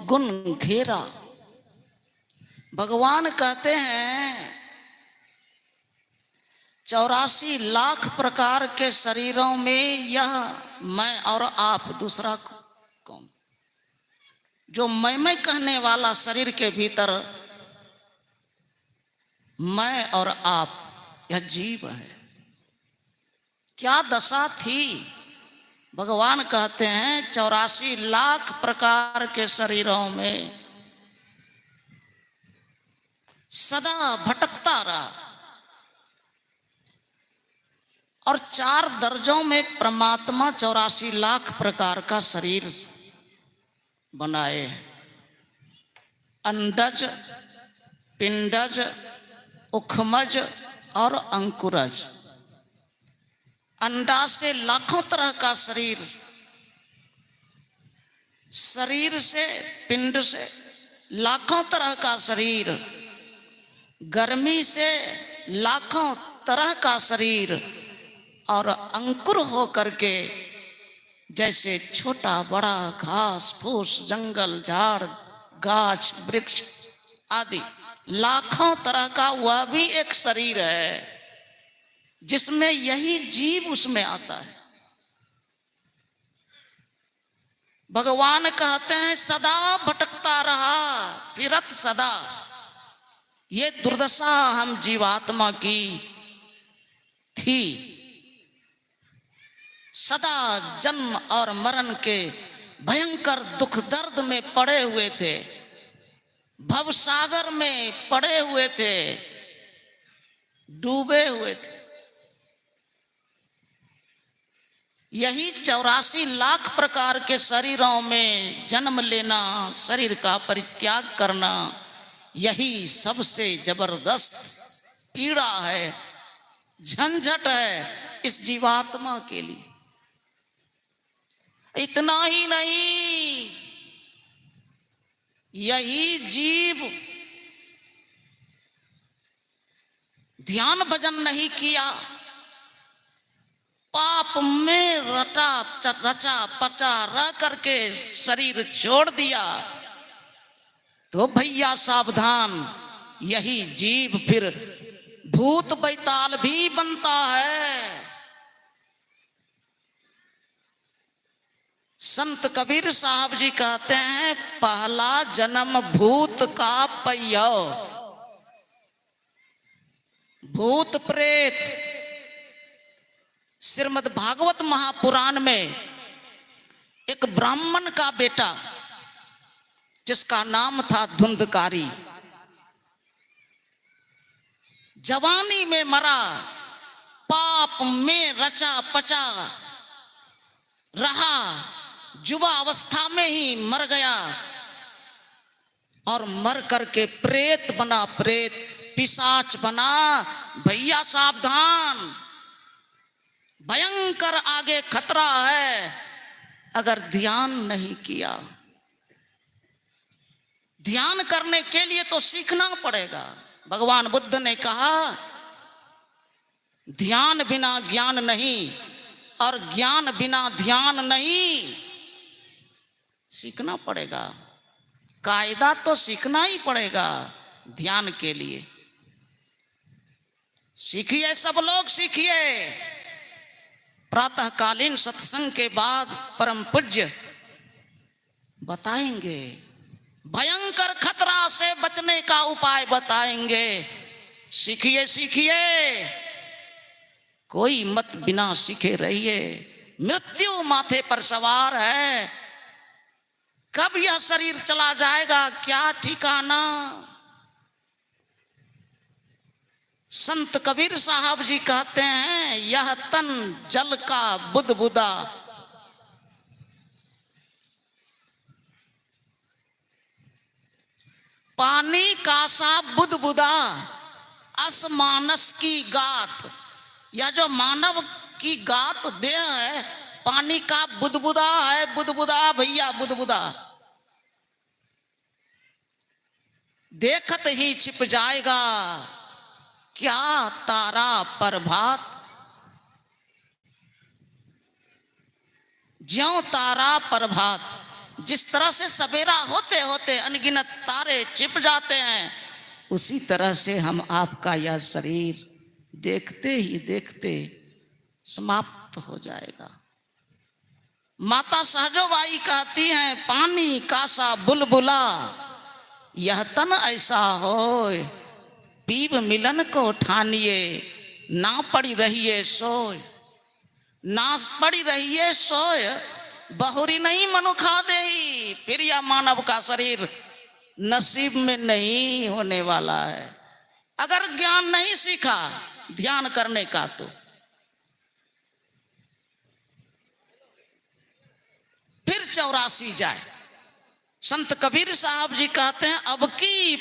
गुण घेरा। भगवान कहते हैं 84 लाख प्रकार के शरीरों में यह मैं और आप दूसरा कौन? जो मैं कहने वाला शरीर के भीतर मैं और आप यह जीव है। क्या दशा थी? भगवान कहते हैं 84 लाख प्रकार के शरीरों में सदा भटकता रहा और 4 दर्जों में परमात्मा 84 लाख प्रकार का शरीर बनाए। अंडज, पिंडज, उखमज और अंकुरज। अंडा से लाखों तरह का शरीर, शरीर से पिंड से लाखों तरह का शरीर, गर्मी से लाखों तरह का शरीर और अंकुर हो करके जैसे छोटा बड़ा घास फूस जंगल झाड़ गाछ वृक्ष आदि लाखों तरह का वह भी एक शरीर है जिसमें यही जीव उसमें आता है। भगवान कहते हैं सदा भटकता रहा फिरत सदा। ये दुर्दशा हम जीवात्मा की थी। सदा जन्म और मरण के भयंकर दुख दर्द में पड़े हुए थे, भवसागर में पड़े हुए थे, डूबे हुए थे। यही 84 लाख प्रकार के शरीरों में जन्म लेना, शरीर का परित्याग करना, यही सबसे जबरदस्त पीड़ा है, झंझट है इस जीवात्मा के लिए। इतना ही नहीं, यही जीव ध्यान भजन नहीं किया, पाप में रचा पचा रह करके शरीर छोड़ दिया, तो भैया सावधान, यही जीव फिर भूत बैताल भी बनता है। संत कबीर साहब जी कहते हैं पहला जन्म भूत का पइयो। भूत प्रेत श्रीमद् भागवत महापुराण में एक ब्राह्मण का बेटा जिसका नाम था धुंधकारी, जवानी में मरा, पाप में रचा पचा रहा, युवा अवस्था में ही मर गया और मर करके प्रेत बना, प्रेत पिशाच बना। भैया सावधान, भयंकर आगे खतरा है अगर ध्यान नहीं किया। ध्यान करने के लिए तो सीखना पड़ेगा। भगवान बुद्ध ने कहा ध्यान बिना ज्ञान नहीं और ज्ञान बिना ध्यान नहीं। सीखना पड़ेगा, कायदा तो सीखना ही पड़ेगा ध्यान के लिए। सीखिए, सब लोग सीखिए। प्रातःकालीन सत्संग के बाद परम पूज्य बताएंगे, भयंकर खतरा से बचने का उपाय बताएंगे। सीखिए सीखिए, कोई मत बिना सीखे रहिए। मृत्यु माथे पर सवार है, कब यह शरीर चला जाएगा क्या ठिकाना। संत कबीर साहब जी कहते हैं यह तन जल का बुदबुदा, पानी का सा बुदबुदा, असमानस की गात। यह जो मानव की गात देह है पानी का बुदबुदा है, बुदबुदा भैया बुदबुदा, देखत ही छिप जाएगा क्या तारा प्रभात। ज्यों तारा प्रभात, जिस तरह से सवेरा होते होते अनगिनत तारे छिप जाते हैं, उसी तरह से हम आपका यह शरीर देखते ही देखते समाप्त हो जाएगा। माता सहजोबाई कहती हैं, पानी कासा बुलबुला यह तन ऐसा होय, पीब मिलन को ठानिए ना पड़ी रहिए सोय। ना पड़ी रहिए सोय बहुरी नहीं मनुखा देही, फिर यह मानव का शरीर नसीब में नहीं होने वाला है। अगर ज्ञान नहीं सीखा ध्यान करने का तो फिर 84 जाए। संत कबीर साहब जी कहते हैं, अब की